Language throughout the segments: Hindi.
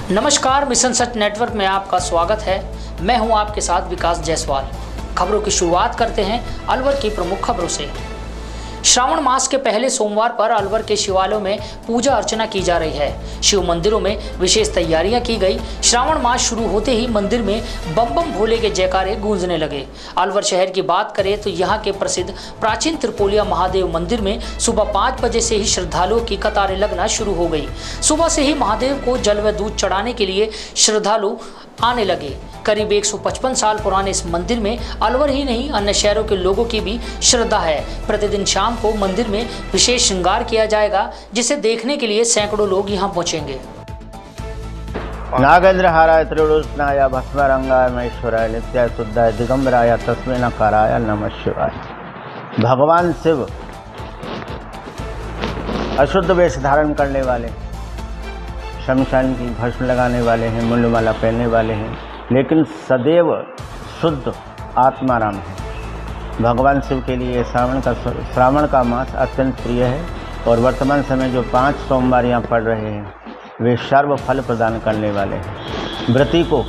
नमस्कार, मिशन सच नेटवर्क में आपका स्वागत है। मैं हूं आपके साथ विकास जायसवाल। खबरों की शुरुआत करते हैं अलवर की प्रमुख खबरों से। श्रावण मास के पहले सोमवार पर अलवर के शिवालयों में पूजा अर्चना की जा रही है। शिव मंदिरों में विशेष तैयारियां की गई। श्रावण मास शुरू होते ही मंदिर में बम बम भोले के जयकारे गूंजने लगे। अलवर शहर की बात करें तो यहाँ के प्रसिद्ध प्राचीन त्रिपोलिया महादेव मंदिर में सुबह 5 बजे से ही श्रद्धालुओं की कतारें लगना शुरू हो गई। सुबह से ही महादेव को जल व दूध चढ़ाने के लिए श्रद्धालु आने लगे। करीब 155 साल पुराने इस मंदिर में अलवर ही नहीं अन्य शहरों के लोगों की भी श्रद्धा है। प्रतिदिन शाम को मंदिर में विशेष श्रृंगार किया जाएगा, जिसे देखने के लिए सैकड़ों लोग यहां पहुंचेंगे। नागेंद्रहाराय त्रिलोचनाय भस्मरंगाय महेश्वराय नित्याय शुद्धाय दिगंबराय तस्मै नकाराय नमः शिवाय। भगवान शिव अशुद्ध वेश धारण करने वाले, शमशान की भस्म लगाने वाले हैं, मूल्यमाला पहनने वाले हैं, लेकिन सदैव शुद्ध आत्माराम है। भगवान शिव के लिए श्रावण का मास अत्यंत प्रिय है और वर्तमान समय जो 5 सोमवार यहाँ पड़ रहे हैं वे सर्व फल प्रदान करने वाले हैं। व्रती को,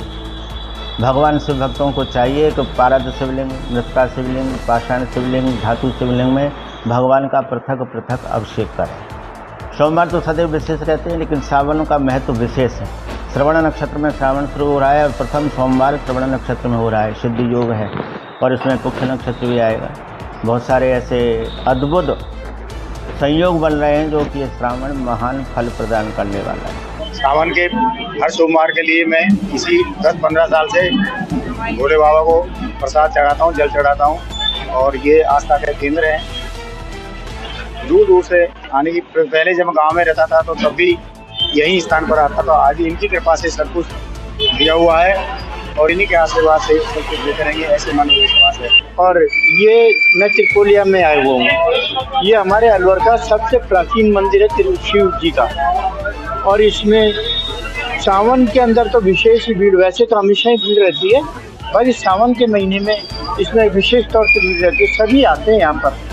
भगवान शिव भक्तों को चाहिए कि पारद शिवलिंग, मृत्का शिवलिंग, पाषाण शिवलिंग, धातु शिवलिंग में भगवान का पृथक पृथक अभिषेक करें। सोमवार तो सदैव विशेष रहते हैं, लेकिन श्रावण का महत्व विशेष है। श्रवण नक्षत्र में श्रावण शुरू हो रहा है और प्रथम सोमवार श्रवण नक्षत्र में हो रहा है। सिद्ध योग है और इसमें पुष्य नक्षत्र भी आएगा। बहुत सारे ऐसे अद्भुत संयोग बन रहे हैं जो कि श्रावण महान फल प्रदान करने वाला है। श्रावण के हर सोमवार के लिए मैं इसी 10-15 साल से भोले बाबा को प्रसाद चढ़ाता हूँ, जल चढ़ाता हूँ और ये आस्था का केंद्र है। दूर दूर से आने की, पहले जब गांव में रहता था तो तब भी यही स्थान पर आता, तो आज इनकी कृपा से सब कुछ दिया हुआ है और इन्हीं के आशीर्वाद से सब कुछ देते रहेंगे, ऐसे मन विश्वास है। और ये मैं त्रिपोलिया में आया हुआ हूँ। ये हमारे अलवर का सबसे प्राचीन मंदिर है शिव जी का, और इसमें सावन के अंदर तो विशेष ही भीड़, वैसे तो हमेशा ही भीड़ रहती है, पर इस सावन के महीने में इसमें विशेष तौर से भीड़ रहती है। सभी आते हैं यहाँ पर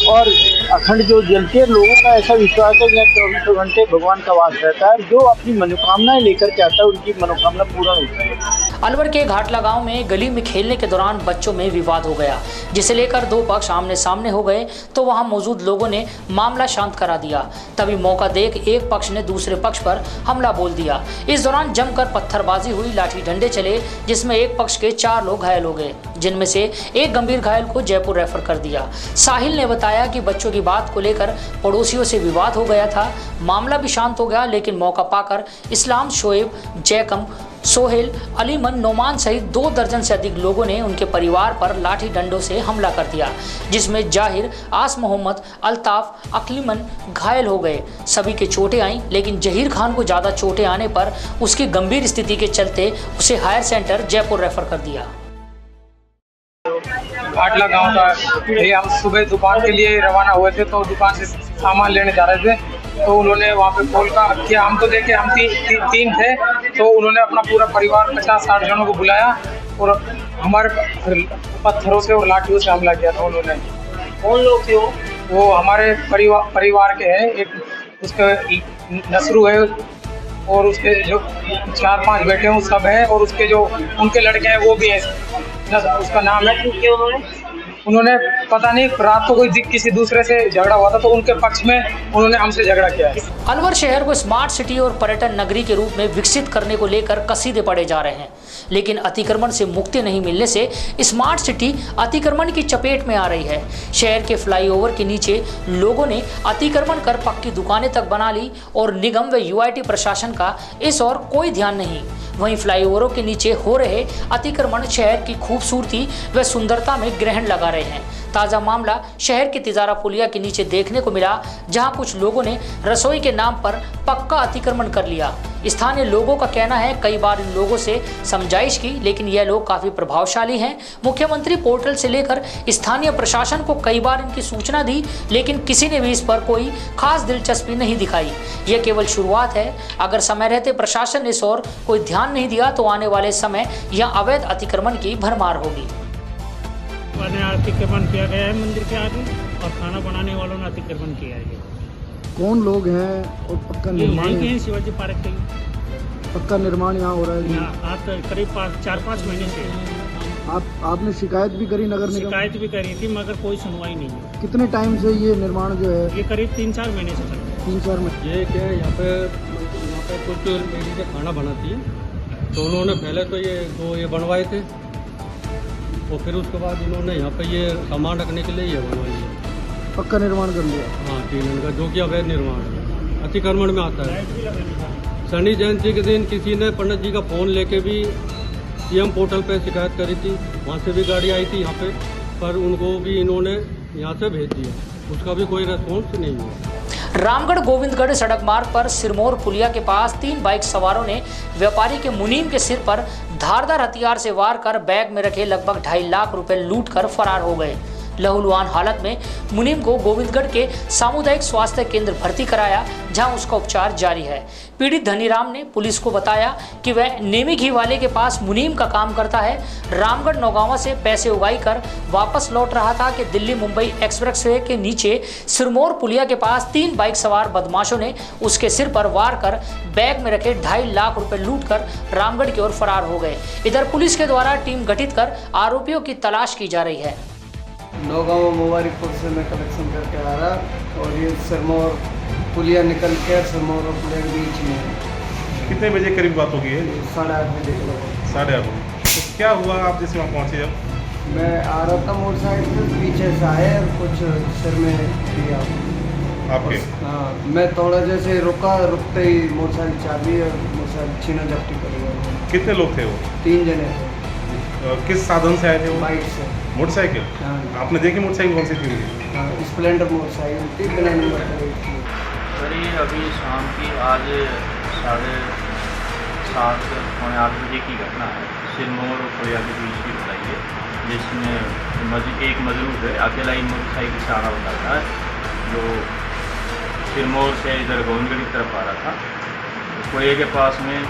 और अखंड जो जलते लोगों का ऐसा विश्वास है कि 24 घंटे भगवान का वास रहता है। जो अपनी मनोकामनाएं लेकर के आता है उनकी मनोकामना पूर्ण होती है। अलवर के घाटला गांव में गली में खेलने के दौरान बच्चों में विवाद हो गया, जिसे लेकर 2 पक्ष आमने सामने हो गए तो वहां मौजूद लोगों ने मामला शांत करा दिया। तभी मौका देख एक पक्ष ने दूसरे पक्ष पर हमला बोल दिया। इस दौरान जमकर पत्थरबाजी हुई, लाठी डंडे चले, जिसमें एक पक्ष के 4 लोग घायल हो गए, जिनमें से एक गंभीर घायल को जयपुर रेफर कर दिया। साहिल ने बताया कि बच्चों की बात को लेकर पड़ोसियों से विवाद हो गया था। मामला भी शांत हो गया, लेकिन मौका पाकर इस्लाम, शोएब, जैकम, सोहेल, अलीमन, नोमान सहित 2 दर्जन से अधिक लोगों ने उनके परिवार पर लाठी डंडों से हमला कर दिया, जिसमें जाहिर, आस मोहम्मद, अल्ताफ, अकलीमन घायल हो गए। सभी के चोटें आईं, लेकिन जहीर खान को ज़्यादा चोटें आने पर उसकी गंभीर स्थिति के चलते उसे हायर सेंटर जयपुर रेफर कर दिया। घाटला गांव का ये हम सुबह दुकान के लिए रवाना हुए थे, तो दुकान से सामान लेने जा रहे थे, तो उन्होंने वहाँ पे कॉल का किया। हम तो देखे, हम तीन थे, तो उन्होंने अपना पूरा परिवार 50-60 जनों को बुलाया और हमारे पत्थरों से और लाठियों से हमला किया था उन्होंने। कौन लोग थे वो हमारे परिवार के हैं। एक उसके नसरू है और उसके जो 4-5 बेटे हैं वो सब हैं, और उसके जो उनके लड़के हैं वो भी हैं। उसका नाम है, उन्होंने पता नहीं रात को कोई किसी दूसरे से झगड़ा हुआ था, तो उनके पक्ष में उन्होंने हमसे झगड़ा किया है। अलवर शहर को स्मार्ट सिटी और पर्यटन नगरी के रूप में विकसित करने को लेकर कसीदे पड़े जा रहे हैं, लेकिन अतिक्रमण से मुक्ति नहीं मिलने से स्मार्ट सिटी अतिक्रमण की चपेट में आ रही है। शहर के फ्लाईओवर के नीचे लोगों ने अतिक्रमण कर पक्की दुकानें तक बना ली और निगम व यूआईटी प्रशासन का इस ओर कोई ध्यान नहीं। वहीं फ्लाईओवरों के नीचे हो रहे अतिक्रमण शहर की खूबसूरती व सुंदरता में ग्रहण लगा रहे हैं। ताज़ा मामला शहर के तिजारा पुलिया के नीचे देखने को मिला, जहां कुछ लोगों ने रसोई के नाम पर पक्का अतिक्रमण कर लिया। स्थानीय लोगों का कहना है कई बार इन लोगों से समझाइश की, लेकिन यह लोग काफ़ी प्रभावशाली हैं। मुख्यमंत्री पोर्टल से लेकर स्थानीय प्रशासन को कई बार इनकी सूचना दी, लेकिन किसी ने भी इस पर कोई खास दिलचस्पी नहीं दिखाई। यह केवल शुरुआत है। अगर समय रहते प्रशासन ने इस ओर कोई ध्यान नहीं दिया तो आने वाले समय यहाँ अवैध अतिक्रमण की भरमार होगी। अतिक्रमण किया गया है मंदिर के आगे, और खाना बनाने वालों ने अतिक्रमण किया है। कौन लोग हैं और पक्का निर्माण है? शिवाजी पार्क के पक्का निर्माण यहाँ हो रहा है। यहाँ आज करीब 4-5 महीने से आपने शिकायत भी करी नगर निगम? शिकायत भी करी थी मगर कोई सुनवाई नहीं है। कितने टाइम से ये निर्माण जो है? ये करीब 3-4 महीने से चल रहा है। 3-4 महीने। ये क्या है, यहाँ पे कुछ लेडीज़ें खाना बनाती है, तो उन्होंने पहले तो ये बनवाए थे और फिर उसके बाद इन्होंने यहाँ पे ये सामान रखने के लिए ये बनवा लिया। पक्का निर्माण कर लिया? हाँ, 3 का, जो कि अवैध निर्माण है, अतिक्रमण में आता है। शनि जयंती के दिन किसी ने पंडित जी का फ़ोन लेके भी सीएम पोर्टल पे शिकायत करी थी, वहाँ से भी गाड़ी आई थी यहाँ पे, पर उनको भी इन्होंने यहाँ से भेज दिया, उसका भी कोई रेस्पॉन्स नहीं हुआ। रामगढ़ गोविंदगढ़ सड़क मार्ग पर सिरमौर पुलिया के पास 3 बाइक सवारों ने व्यापारी के मुनीम के सिर पर धारदार हथियार से वार कर बैग में रखे लगभग 2.5 लाख रुपए लूट कर फरार हो गए। लहूलुहान हालत में मुनीम को गोविंदगढ़ के सामुदायिक स्वास्थ्य केंद्र भर्ती कराया, जहां उसका उपचार जारी है। पीड़ित धनीराम ने पुलिस को बताया कि वह नेमी घी वाले के पास मुनीम का काम करता है। रामगढ़ नौगांवा से पैसे उगाई कर वापस लौट रहा था कि दिल्ली मुंबई एक्सप्रेसवे के नीचे सिरमौर पुलिया के पास 3 बाइक सवार बदमाशों ने उसके सिर पर वार कर बैग में रखे 2.5 लाख रुपए लूट कर रामगढ़ की ओर फरार हो गए। इधर पुलिस के द्वारा टीम गठित कर आरोपियों की तलाश की जा रही है। नौगांव मुबारकपुर से मैं कलेक्शन करके आ रहा और ये सिरमौर पुलिया निकल के सिरमौर और पुलिया के बीच में है। कितने बजे करीब बात होगी है? 8:30 बजे। 8:30 बजे। तो क्या हुआ आप जैसे वहाँ पहुँचे जब? मैं आ रहा था मोटरसाइकिल से, पीछे से आए और कुछ सिर में दिया आपके? हाँ, मैं थोड़ा जैसे रुकते ही मोटरसाइकिल चाबी और मोटरसाइकिल छीना झपटी कर गया। कितने लोग थे वो? 3 जने थे। किस साधन से आए थे वो? बाइक से। मोटरसाइकिल? हाँ। आपने देखी मोटरसाइकिल कौन सी थी? हाँ, स्प्लेंडर मोटरसाइकिल थी, बिना नंबर प्लेट थी। सर ये अभी शाम की आज 7:30-8 बजे की घटना है। सिरमौर और पुलिया के बीच की बताई है, जिसमें एक मजरूर है अकेला ही मोटरसाइकिल से आना बताता है, जो सिरमौर से इधर गोविंदगढ़ की तरफ आ रहा था। पुलिया के पास में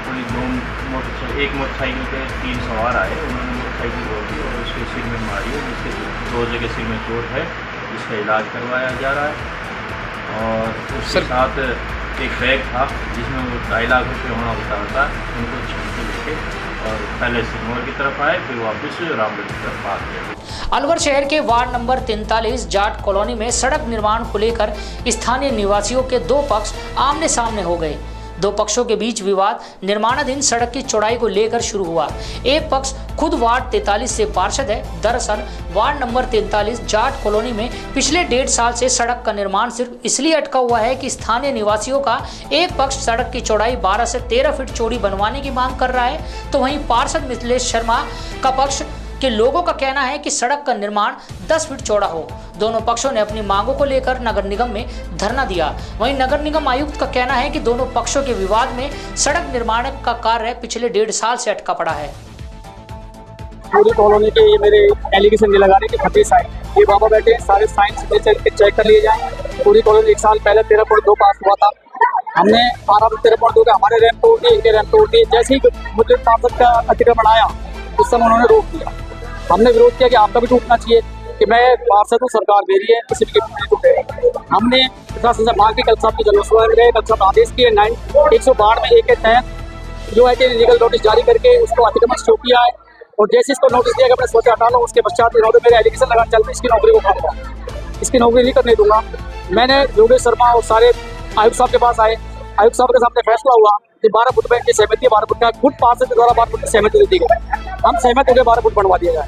एक मोटरसाइकिल पे 3 सवार आए, उन्होंने मोटरसाइकिल रोक दी और उसके सिर में मारी है, जिसके 2 जगह सिर में चोट है, जिसका इलाज करवाया जा रहा है। और उसके साथ एक बैग था जिसमें वो 2.5 लाख रुपये होना बताया था, उनको छीन के लेके और पहले सिरमौर की तरफ आए, फिर वापस रामगढ़ की तरफ आ गए। अलवर शहर के वार्ड नंबर 43 जाट कॉलोनी में सड़क निर्माण को लेकर स्थानीय निवासियों के 2 पक्ष आमने सामने हो गए। 2 पक्षों के बीच विवाद निर्माणाधीन सड़क की चौड़ाई को लेकर शुरू हुआ। एक पक्ष खुद वार्ड 43 से पार्षद है। दरअसल वार्ड नंबर 43 जाट कॉलोनी में पिछले 1.5 साल से सड़क का निर्माण सिर्फ इसलिए अटका हुआ है कि स्थानीय निवासियों का एक पक्ष सड़क की चौड़ाई 12 से 13 फीट चौड़ी बनवाने की मांग कर रहा है, तो वहीं पार्षद मिथिलेश शर्मा का पक्ष के लोगों का कहना है कि सड़क का निर्माण 10 फीट चौड़ा हो। दोनों पक्षों ने अपनी मांगों को लेकर नगर निगम में धरना दिया। वहीं नगर निगम आयुक्त का कहना है कि दोनों पक्षों के विवाद में सड़क निर्माण का कार्य पिछले 1.5 साल से अटका पड़ा है। पूरी कॉलोनी के ये मेरे एलिगेशन नहीं लगाने के 36 आए, ये बाबा बैठे सारे साइंस चेक कर लिए जाए। पूरी कॉलोनी 1 साल पहले 13.2 पास हुआ था, हमने 13.2 का हमारे रैंप तोड़ दिए, इनके रैंप तोड़ दिए। जैसे ही मुझे पार्षद का अतिक्रमण आया उस समय उन्होंने रोक दिया। हमने विरोध किया कि आपका भी टूटना चाहिए, कि मैं पार्षद हूँ, सरकार दे रही है, किसी की टूटे। हमने प्रशासन से मांग की, कल साहब की जनसभा में गए, कल साहब आदेश किए 162 में एक के तहत जो है कि लीगल नोटिस जारी करके उसको अतिक्रमण शो किया है। और जैसे इसको नोटिस दिया कि मैं सोचा हटा लो, उसके पश्चात इन्होंने मेरे एलिगेशन लगाने चलते इसकी नौकरी को खाऊंगा, इसकी नौकरी नहीं करने दूंगा। मैंने योगेश शर्मा और सारे आयुक्त साहब के पास आए, आयुक्त साहब के सामने फैसला हुआ कि 12 फुट में इनकी सहमति है, 12 फुट का खुद पार्षद के द्वारा 12 फुट की सहमति दे दी गई, हम सहमत हो गए 12 फुट बनवा दिया जाए।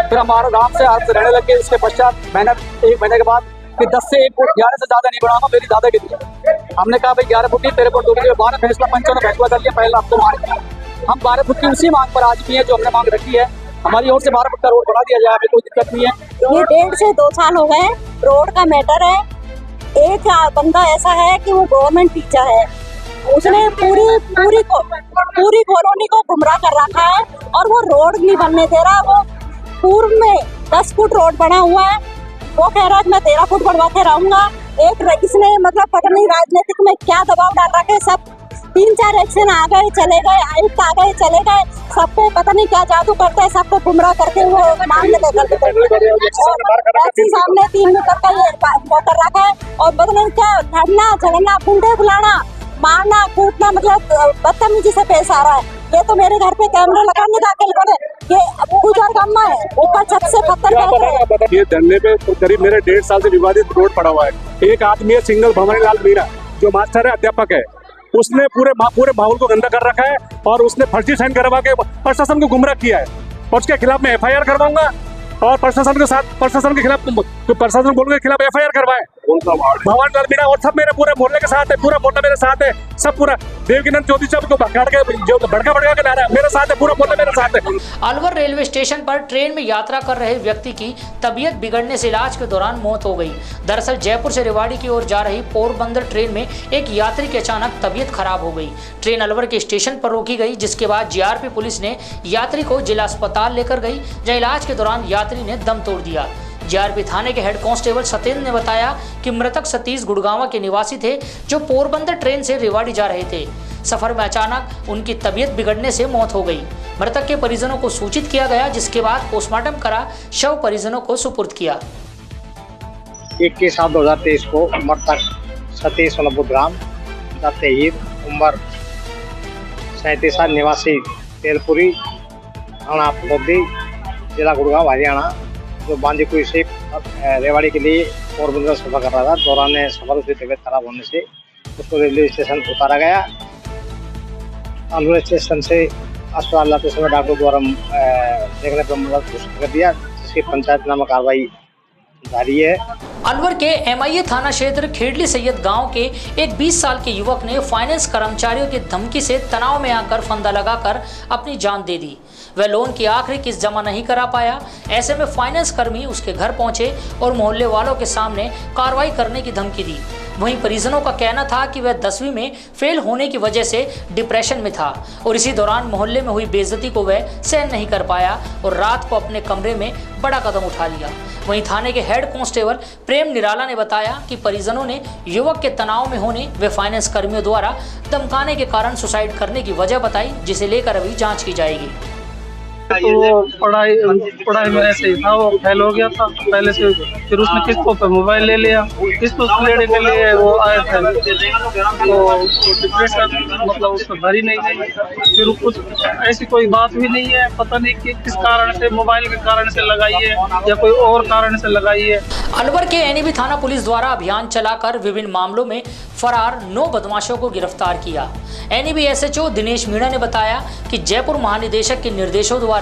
फिर हम आराम से रहने लगे। उसके पश्चात मैंने 1 महीने के बाद कि 10 से 1 फुट 11 से ज़्यादा नहीं बढ़ाऊंगा, मेरी ज़्यादा की थी। हमने कहा भाई 11 फुट ही 13.2 के लिए 12 फैसला पंचों ने फैसला कर लिया, पहले आपको मांग किया। हम 12 फुट की उसी मांग पर आज भी है जो हमने मांग रखी है, हमारी ओर से 12 फुट का रोड बढ़ा दिया जाए, हमें कोई दिक्कत नहीं है। ये 1.5 से 2 साल हो गए, रोड का मैटर है। एक बंदा ऐसा है कि वो गवर्नमेंट टीचर है, उसने पूरी कॉलोनी को गुमराह कर रखा है और वो रोड नहीं बनने दे रहा। वो पूर्व में 10 फुट रोड बना हुआ है, वो कह रहा है मैं 13 फुट बनवाते रहूंगा। इसने मतलब पता नहीं राजनीतिक में क्या दबाव डाल रखा है। सब 3-4 एक्शन आ गए चले गए, आयुक्त आ गए चले गए, सबको पता नहीं क्या जादू करते हैं, सबको गुमराह करते हुए मामले लेकर सामने 3 मीटर का ये वो कर रखा है। और बदले क्या लड़ना झगड़ना, गुंडे बुलाना, मारना कूटना मतलब बदतमीजी से पेश आ रहा है। ये तो मेरे घर पे कैमरा लगाने दाखिल करे, ये बुजुर्ग अम्मा है, ऊपर छत से पत्थर फेंक रहे हैं। ये धरने पे करीब मेरे 1.5 साल से विवादित रोड पड़ा हुआ है। एक आदमी है सिंगल भंवरीलाल मीणा, जो मास्टर है, अध्यापक है, उसने पूरे माहौल को गंदा कर रखा है और उसने फर्जी साइन करवा के प्रशासन को गुमराह किया है। और उसके खिलाफ मैं FIR करवाऊंगा और प्रशासन के खिलाफ प्रशासन बोल के खिलाफ FIR करवाए। भंवरीलाल मीणा और सब मेरे पूरे मोहल्ले के साथ है, पूरा मोहल्ला मेरे साथ है, सब पूरा देवकीनंद चौधरी साहब को भड़का के ला रहा है, मेरे साथ है, पूरा मोहल्ला मेरे साथ है। अलवर रेलवे स्टेशन पर ट्रेन में यात्रा कर रहे व्यक्ति की तबीयत बिगड़ने से इलाज के दौरान मौत हो गई। दरअसल जयपुर से रेवाड़ी की ओर जा रही पोरबंदर ट्रेन में एक यात्री की अचानक तबीयत खराब हो गई। ट्रेन अलवर के स्टेशन पर रोकी गई, जिसके बाद GRP पुलिस ने यात्री को जिला अस्पताल लेकर गई, जहां इलाज के दौरान यात्री ने दम तोड़ दिया। GRP थाने के हेड कांस्टेबल सत्येंद्र ने बताया कि मृतक सतीश गुड़गांवा के निवासी थे, जो पोरबंदर ट्रेन से रेवाड़ी जा रहे थे। सफर में अचानक उनकी तबीयत बिगड़ने से मौत हो गई। मृतक के परिजनों को सूचित किया गया, जिसके बाद पोस्टमार्टम करा शव परिजनों को सुपुर्द किया। 21/7/2023 को मृतक सतीश बुधराम दत्तहीर उम्र 37 साल निवासी तेलपुरी थाना पदौदी जिला गुड़गांव हरियाणा, जो बांदीकुई से रेवाड़ी के लिए पोरबंदर सफर कर रहा था। दौरान सफर उसकी तबीयत खराब होने से उसको रेलवे स्टेशन उतारा गया। अलवर स्टेशन से अस्पताल लाते समय डॉक्टर द्वारा देखने पर मृत घोषित कर दिया, जिसकी पंचायतनामा कार्रवाई जारी है। अलवर के MIA थाना क्षेत्र खेड़ली सैयद गांव के एक 20 साल के युवक ने फाइनेंस कर्मचारियों की धमकी से तनाव में आकर फंदा लगाकर अपनी जान दे दी। वह लोन की आखिरी किस्त जमा नहीं करा पाया। ऐसे में फाइनेंस कर्मी उसके घर पहुंचे और मोहल्ले वालों के सामने कार्रवाई करने की धमकी दी। वहीं परिजनों का कहना था कि वह 10वीं में फेल होने की वजह से डिप्रेशन में था और इसी दौरान मोहल्ले में हुई बेइज्जती को वह सहन नहीं कर पाया और रात को अपने कमरे में बड़ा कदम उठा लिया। वहीं थाने के हेड कांस्टेबल प्रेम निराला ने बताया कि परिजनों ने युवक के तनाव में होने व फाइनेंस कर्मियों द्वारा धमकाने के कारण सुसाइड करने की वजह बताई, जिसे लेकर अभी जाँच की जाएगी। तो पढ़ाई में ऐसे ही था, वो फेल हो गया था पहले से। फिर उसने किस्तों पे मोबाइल ले लिया, किस्तों लेने के लिए वो आए थे, तो डिप्रेशन मतलब उसको भरी नहीं गई। फिर कुछ ऐसी कोई बात भी नहीं है, पता नहीं कि किस कारण से, मोबाइल के कारण से लगाई है या कोई और कारण से लगाई है। अलवर के NEB थाना पुलिस द्वारा अभियान चलाकर विभिन्न मामलों में फरार 9 बदमाशों को गिरफ्तार किया। NEB SHO दिनेश मीणा ने बताया कि जयपुर महानिदेशक के निर्देशों द्वारा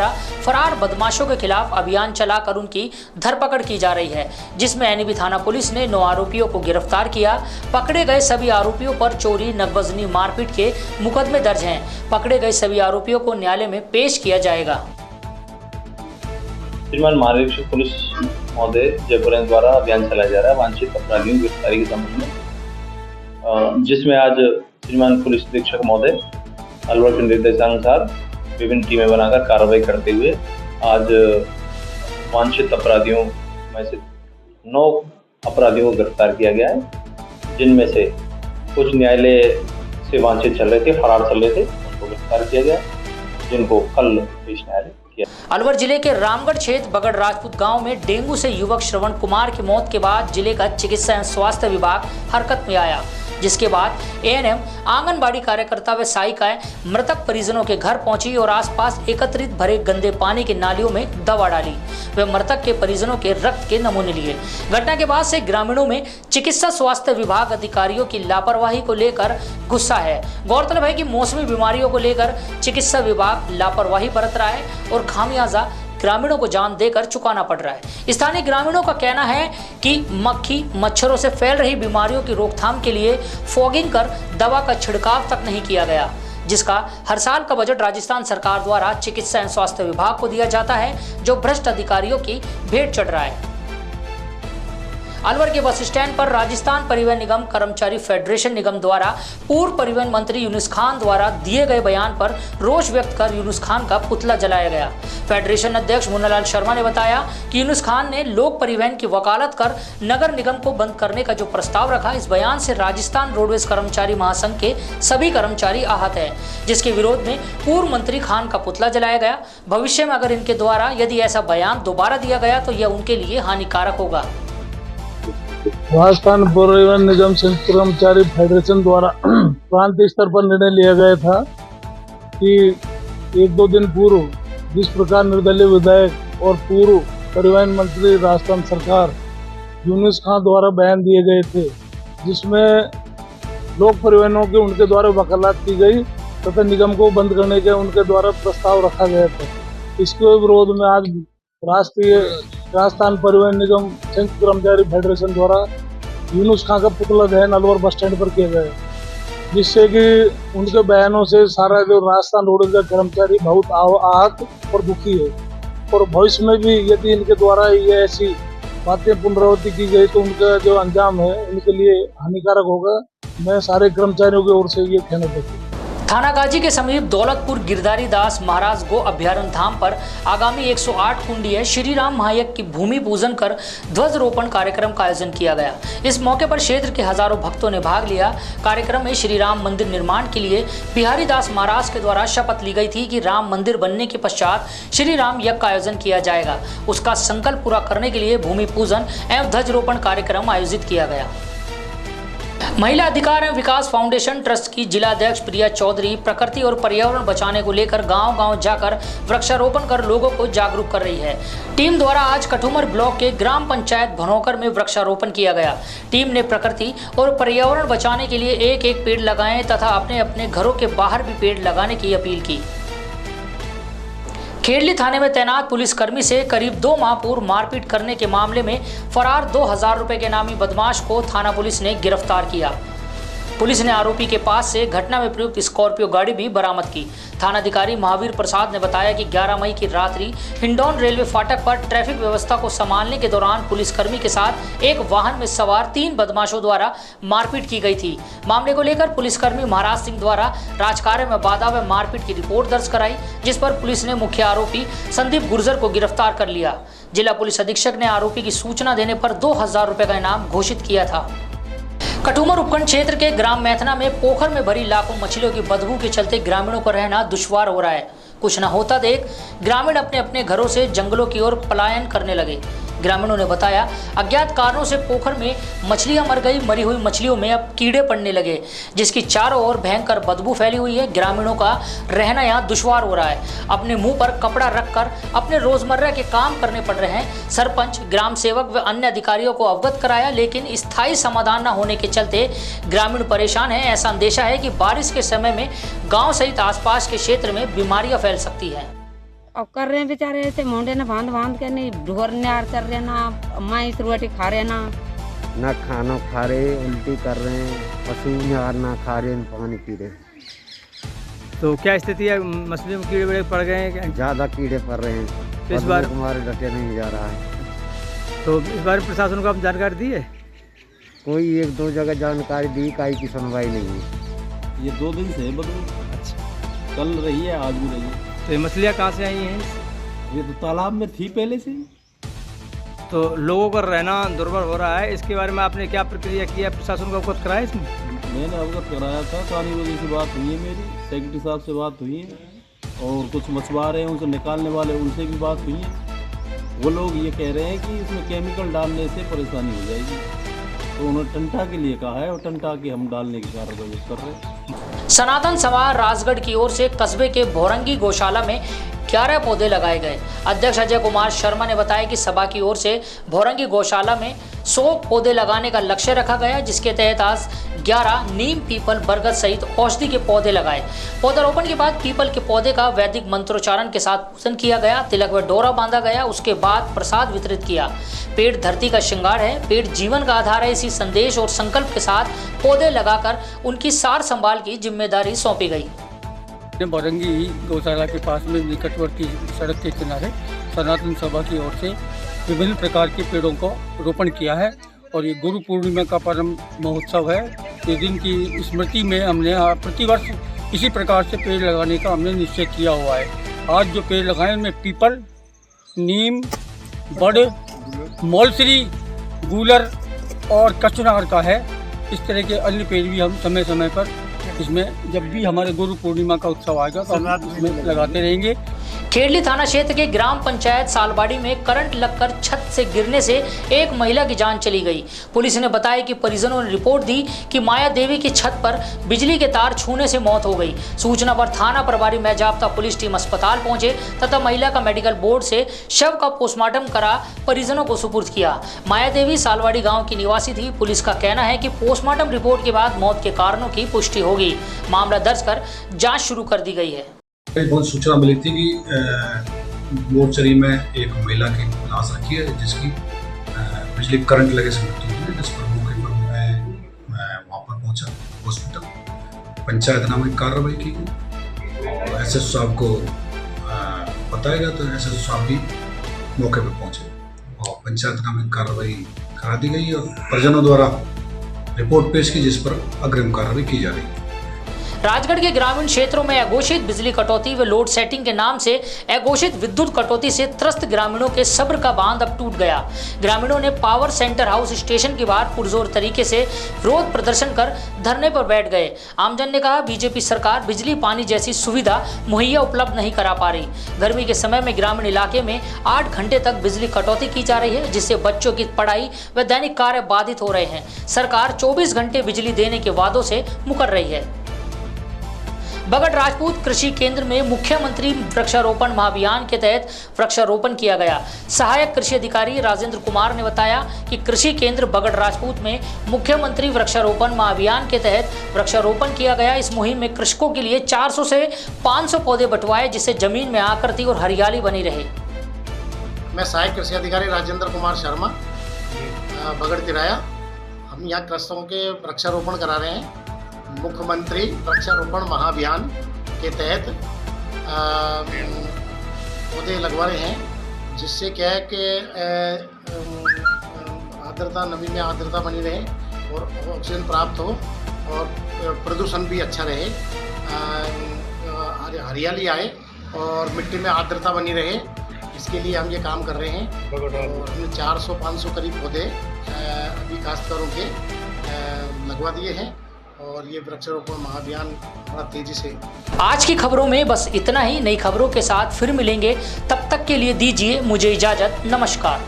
फरार बदमाशों के खिलाफ अभियान चलाकर उनकी धरपकड़ की जा रही है, जिसमें NEB थाना पुलिस ने 9 आरोपियों को गिरफ्तार किया। पकड़े गए सभी आरोपियों पर चोरी, नकबजनी, मारपीट के मुकदमे दर्ज हैं। पकड़े गए सभी आरोपियों को न्यायालय में पेश किया जाएगा। श्रीमान महानिरीक्षक पुलिस महोदय जयपुर द्वारा अभियान चलाया जा रहा है वांछित अपराधियों की गिरफ्तारी के संबंध में, जिसमें आज श्रीमान पुलिस अधीक्षक महोदय अलवर के निर्देशानुसार विभिन्न टीमें बनाकर कार्रवाई करते हुए आज वांछित अपराधियों में से 9 अपराधियों को गिरफ्तार किया गया है, जिनमें से कुछ न्यायालय से वांछित चल रहे थे, फरार चल रहे थे, उनको गिरफ्तार किया गया, जिनको कल पेश न्यायालय किया। अलवर जिले के रामगढ़ क्षेत्र बगड़ राजपूत गांव में डेंगू से युवक श्रवण कुमार की मौत के बाद जिले का चिकित्सा एवं स्वास्थ्य विभाग हरकत में आया, जिसके बाद ANM, आंगनबाड़ी कार्यकर्ता व सहायिकाएं मृतक परिजनों के घर पहुंची और आसपास एकत्रित भरे गंदे पानी की नालियों में दवा डाली। वे मृतक के परिजनों के रक्त के नमूने लिए। घटना के बाद से ग्रामीणों में चिकित्सा स्वास्थ्य विभाग अधिकारियों की लापरवाही को लेकर गुस्सा है। गौरतलब है कि मौसमी बीमारियों को लेकर चिकित्सा विभाग लापरवाही बरत रहा है और खामियाजा ग्रामीणों को जान देकर चुकाना पड़ रहा है। स्थानीय ग्रामीणों का कहना है कि मक्खी मच्छरों से फैल रही बीमारियों की रोकथाम के लिए फॉगिंग कर दवा का छिड़काव तक नहीं किया गया, जिसका हर साल का बजट राजस्थान सरकार द्वारा चिकित्सा एवं स्वास्थ्य विभाग को दिया जाता है, जो भ्रष्ट अधिकारियों की भेंट चढ़ रहा है। अलवर के बस स्टैंड पर राजस्थान परिवहन निगम कर्मचारी फेडरेशन निगम द्वारा पूर्व परिवहन मंत्री यूनुस खान द्वारा दिए गए बयान पर रोष व्यक्त कर यूनुस खान का पुतला जलाया गया। फेडरेशन अध्यक्ष मुन्नालाल शर्मा ने बताया कि यूनुस खान ने लोक परिवहन की वकालत कर नगर निगम को बंद करने का जो प्रस्ताव रखा, इस बयान से राजस्थान रोडवेज कर्मचारी महासंघ के सभी कर्मचारी आहत है, जिसके विरोध में पूर्व मंत्री खान का पुतला जलाया गया। भविष्य में अगर इनके द्वारा यदि ऐसा बयान दोबारा दिया गया तो यह उनके लिए हानिकारक होगा। राजस्थान परिवहन निगम संयुक्त कर्मचारी फेडरेशन द्वारा प्रांत स्तर पर निर्णय लिया गया था कि 1-2 दिन पूर्व जिस प्रकार निर्दलीय विधायक और पूर्व परिवहन मंत्री राजस्थान सरकार यूनुस खान द्वारा बयान दिए गए थे, जिसमें लोक परिवहनों के उनके द्वारा वकालत की गई तथा निगम को बंद करने के उनके द्वारा प्रस्ताव रखा गया था। इसके विरोध में आज राष्ट्रीय राजस्थान परिवहन निगम संयुक्त कर्मचारी फेडरेशन द्वारा यूनुस खान का पुतला दहन अलवर बस स्टैंड पर किया गया, जिससे कि उनके बयानों से सारा जो राजस्थान रोडवेज का कर्मचारी बहुत आहत और दुखी है। और भविष्य में भी यदि इनके द्वारा ये ऐसी बातें पुनरावृत्ति की गई तो उनका जो अंजाम है इनके लिए हानिकारक होगा। मैं सारे कर्मचारियों की ओर से ये कहना चाहता हूँ। थानागाजी के समीप दौलतपुर गिरधारी दास महाराज गो अभ्यारण्य धाम पर आगामी 108 कुंडीय श्री राम महायज्ञ की भूमि पूजन कर ध्वजारोपण कार्यक्रम का आयोजन किया गया। इस मौके पर क्षेत्र के हजारों भक्तों ने भाग लिया। कार्यक्रम में श्री राम मंदिर निर्माण के लिए बिहारी दास महाराज के द्वारा शपथ ली गई थी कि राम मंदिर बनने के पश्चात श्री राम यज्ञ का आयोजन किया जाएगा। उसका संकल्प पूरा करने के लिए भूमि पूजन एवं ध्वजारोपण कार्यक्रम आयोजित किया गया। महिला अधिकार एवं विकास फाउंडेशन ट्रस्ट की जिलाध्यक्ष प्रिया चौधरी प्रकृति और पर्यावरण बचाने को लेकर गांव-गांव जाकर वृक्षारोपण कर लोगों को जागरूक कर रही है। टीम द्वारा आज कठुमर ब्लॉक के ग्राम पंचायत भनोकर में वृक्षारोपण किया गया। टीम ने प्रकृति और पर्यावरण बचाने के लिए एक-एक पेड़ लगाएं तथा अपने अपने घरों के बाहर भी पेड़ लगाने की अपील की। खेड़ली थाने में तैनात पुलिसकर्मी से करीब 2 माह पूर्व मारपीट करने के मामले में फरार 2000 रुपए के नामी बदमाश को थाना पुलिस ने गिरफ्तार किया। पुलिस ने आरोपी के पास से घटना में प्रयुक्त स्कॉर्पियो गाड़ी भी बरामद की। थानाधिकारी महावीर प्रसाद ने बताया कि 11 मई की रात्रि हिंडौन रेलवे फाटक पर ट्रैफिक व्यवस्था को संभालने के दौरान पुलिसकर्मी के साथ एक वाहन में सवार 3 बदमाशों द्वारा मारपीट की गई थी। मामले को लेकर पुलिसकर्मी महाराज सिंह द्वारा राजकार्य में बाधा व मारपीट की रिपोर्ट दर्ज कराई, जिस पर पुलिस ने मुख्य आरोपी संदीप गुर्जर को गिरफ्तार कर लिया। जिला पुलिस अधीक्षक ने आरोपी की सूचना देने पर 2000 रुपए का इनाम घोषित किया था। कठुमर उपखंड क्षेत्र के ग्राम मैथना में पोखर में भरी लाखों मछलियों की बदबू के चलते ग्रामीणों को रहना दुश्वार हो रहा है। कुछ न होता देख ग्रामीण अपने अपने घरों से जंगलों की ओर पलायन करने लगे। ग्रामीणों ने बताया अज्ञात कारणों से पोखर में मछलियां मर गई। मरी हुई मछलियों में अब कीड़े पड़ने लगे, जिसकी चारों ओर भयंकर बदबू फैली हुई है। ग्रामीणों का रहना यहाँ दुश्वार हो रहा है। अपने मुंह पर कपड़ा रखकर अपने रोजमर्रा के काम करने पड़ रहे हैं। सरपंच, ग्राम सेवक व अन्य अधिकारियों को अवगत कराया, लेकिन स्थायी समाधान न होने के चलते ग्रामीण परेशान हैं। ऐसा अंदेशा है कि बारिश के समय में गाँव सहित आसपास के क्षेत्र में बीमारियां फैल सकती है। अब कर रहे हैं बेचारे ऐसे मोंडे ने बांध के नहीं ढोर नार कर रहे ना, माइस रोटी खा रहे ना खाना खा रहे, उल्टी कर रहे हैं, पशु ना खा रहे हैं, पानी पी रहे। तो क्या स्थिति है? मछलियों में कीड़े पड़ गए हैं क्या? ज़्यादा कीड़े पड़ रहे हैं। तो इस बार हमारे डटे नहीं जा रहा है। तो इस बार प्रशासन को आप जानकारी दी है? कोई 1-2 जगह जानकारी दी, काई की सुनवाई नहीं है। ये 2 दिन से बदबू अच्छा कल रही है, आज भी रही है। तो ये मछलियाँ कहाँ से आई हैं? ये तो तालाब में थी पहले से। तो लोगों का रहना दुर्भर हो रहा है। इसके बारे में आपने क्या प्रक्रिया की है? प्रशासन को अवगत कराया इसमें? मैंने अवगत कराया था। कानी वजह से बात हुई है, मेरी सेक्रेटरी साहब से बात हुई है और कुछ मछुआरे हैं उनसे निकालने वाले, उनसे भी बात हुई है। वो लोग ये कह रहे हैं कि इसमें केमिकल डालने से परेशानी हो जाएगी, तो उन्होंने टंटा के लिए कहा है और टंटा के हम डालने की कार्रवाई कर रहे हैं। सनातन समाज राजगढ़ की ओर से कस्बे के भोरंगी गौशाला में 11 पौधे लगाए गए। अध्यक्ष अजय कुमार शर्मा ने बताया कि सभा की ओर से भोरंगी गौशाला में 100 पौधे लगाने का लक्ष्य रखा गया, जिसके तहत आज 11 नीम, पीपल, बरगद सहित औषधि के पौधे लगाए। पौधारोपण के बाद पीपल के पौधे का वैदिक मंत्रोच्चारण के साथ पूजन किया गया, तिलक व डोरा बांधा गया। उसके बाद प्रसाद वितरित किया। पेड़ धरती का श्रृंगार है, पेड़ जीवन का आधार है। इसी संदेश और संकल्प के साथ पौधे लगाकर उनकी सार संभाल की जिम्मेदारी सौंपी गई। भोरंगी गौशाला के पास में निकटवर्ती सड़क के किनारे सनातन सभा की ओर से विभिन्न प्रकार के पेड़ों को रोपण किया है और ये गुरु पूर्णिमा का परम महोत्सव है। इस दिन की स्मृति में हमने प्रतिवर्ष इसी प्रकार से पेड़ लगाने का हमने निश्चय किया हुआ है। आज जो पेड़ लगाए उनमें पीपल, नीम, बड़, मौलसरी, गूलर और कचनार का है। इस तरह के अन्य पेड़ भी हम समय समय पर इसमें जब भी हमारे गुरु पूर्णिमा का उत्सव आएगा तो हम इसमें लगाते रहेंगे। खेड़ली थाना क्षेत्र के ग्राम पंचायत सालबाड़ी में करंट लगकर छत से गिरने से एक महिला की जान चली गई। पुलिस ने बताया कि परिजनों ने रिपोर्ट दी कि माया देवी की छत पर बिजली के तार छूने से मौत हो गई। सूचना पर थाना प्रभारी मेजाब्ता पुलिस टीम अस्पताल पहुंचे तथा महिला का मेडिकल बोर्ड से शव का पोस्टमार्टम करा परिजनों को सुपुर्द किया। माया देवी सालवाड़ी गाँव की निवासी थी। पुलिस का कहना है कि पोस्टमार्टम रिपोर्ट के बाद मौत के कारणों की पुष्टि होगी। मामला दर्ज कर जाँच शुरू कर दी गई है। बहुत सूचना मिली थी कि मोर्चरी में एक महिला की लाश रखी है जिसकी बिजली करंट लगे से मृत्यु हुई है, जिस पर मौके पर मैं वहाँ पर पहुँचा हॉस्पिटल। पंचायतनामे की कार्रवाई की गई और एसएसओ साहब को बताया गया तो एसएसओ साहब भी मौके पर पहुँचे और पंचायतनामे की कार्रवाई करा दी गई और परिजनों द्वारा रिपोर्ट पेश की जिस पर अग्रिम कार्रवाई की जा रही है। राजगढ़ के ग्रामीण क्षेत्रों में अघोषित बिजली कटौती व लोड सेटिंग के नाम से अघोषित विद्युत कटौती से त्रस्त ग्रामीणों के सब्र का बांध अब टूट गया। ग्रामीणों ने पावर सेंटर हाउस स्टेशन के बाहर पुरजोर तरीके से विरोध प्रदर्शन कर धरने पर बैठ गए। आमजन ने कहा बीजेपी सरकार बिजली पानी जैसी सुविधा मुहैया उपलब्ध नहीं करा पा रही। गर्मी के समय में ग्रामीण इलाके में 8 घंटे तक बिजली कटौती की जा रही है, जिससे बच्चों की पढ़ाई व दैनिक कार्य बाधित हो रहे हैं। सरकार 24 घंटे बिजली देने के वादों से मुकर रही है। बगड़ राजपूत कृषि केंद्र में मुख्यमंत्री वृक्षारोपण महाअभियान के तहत वृक्षारोपण किया गया। सहायक कृषि अधिकारी राजेंद्र कुमार ने बताया कि कृषि केंद्र बगड़ राजपूत में मुख्यमंत्री वृक्षारोपण महाअभियान के तहत वृक्षारोपण किया गया। इस मुहिम में कृषकों के लिए 400 से 500 पौधे बंटवाए, जिससे जमीन में आकृति और हरियाली बनी रहे। मैं सहायक कृषि अधिकारी राजेंद्र कुमार शर्मा, बगड़ तिराया। हम यहाँ कृषकों के वृक्षारोपण करा रहे हैं। मुख्यमंत्री वृक्षारोपण महाअभियान के तहत पौधे लगवा रहे हैं, जिससे क्या है कि आर्द्रता, नमी में आर्द्रता बनी रहे और ऑक्सीजन प्राप्त हो और प्रदूषण भी अच्छा रहे, हरियाली आए और मिट्टी में आर्द्रता बनी रहे। इसके लिए हम ये काम कर रहे हैं और हमने 400-500 करीब पौधे अभी काश्तकारों के लगवा दिए हैं और ये वृक्षारोपण महाअभियान बड़ा तेजी से। आज की खबरों में बस इतना ही। नई खबरों के साथ फिर मिलेंगे, तब तक के लिए दीजिए मुझे इजाजत। नमस्कार।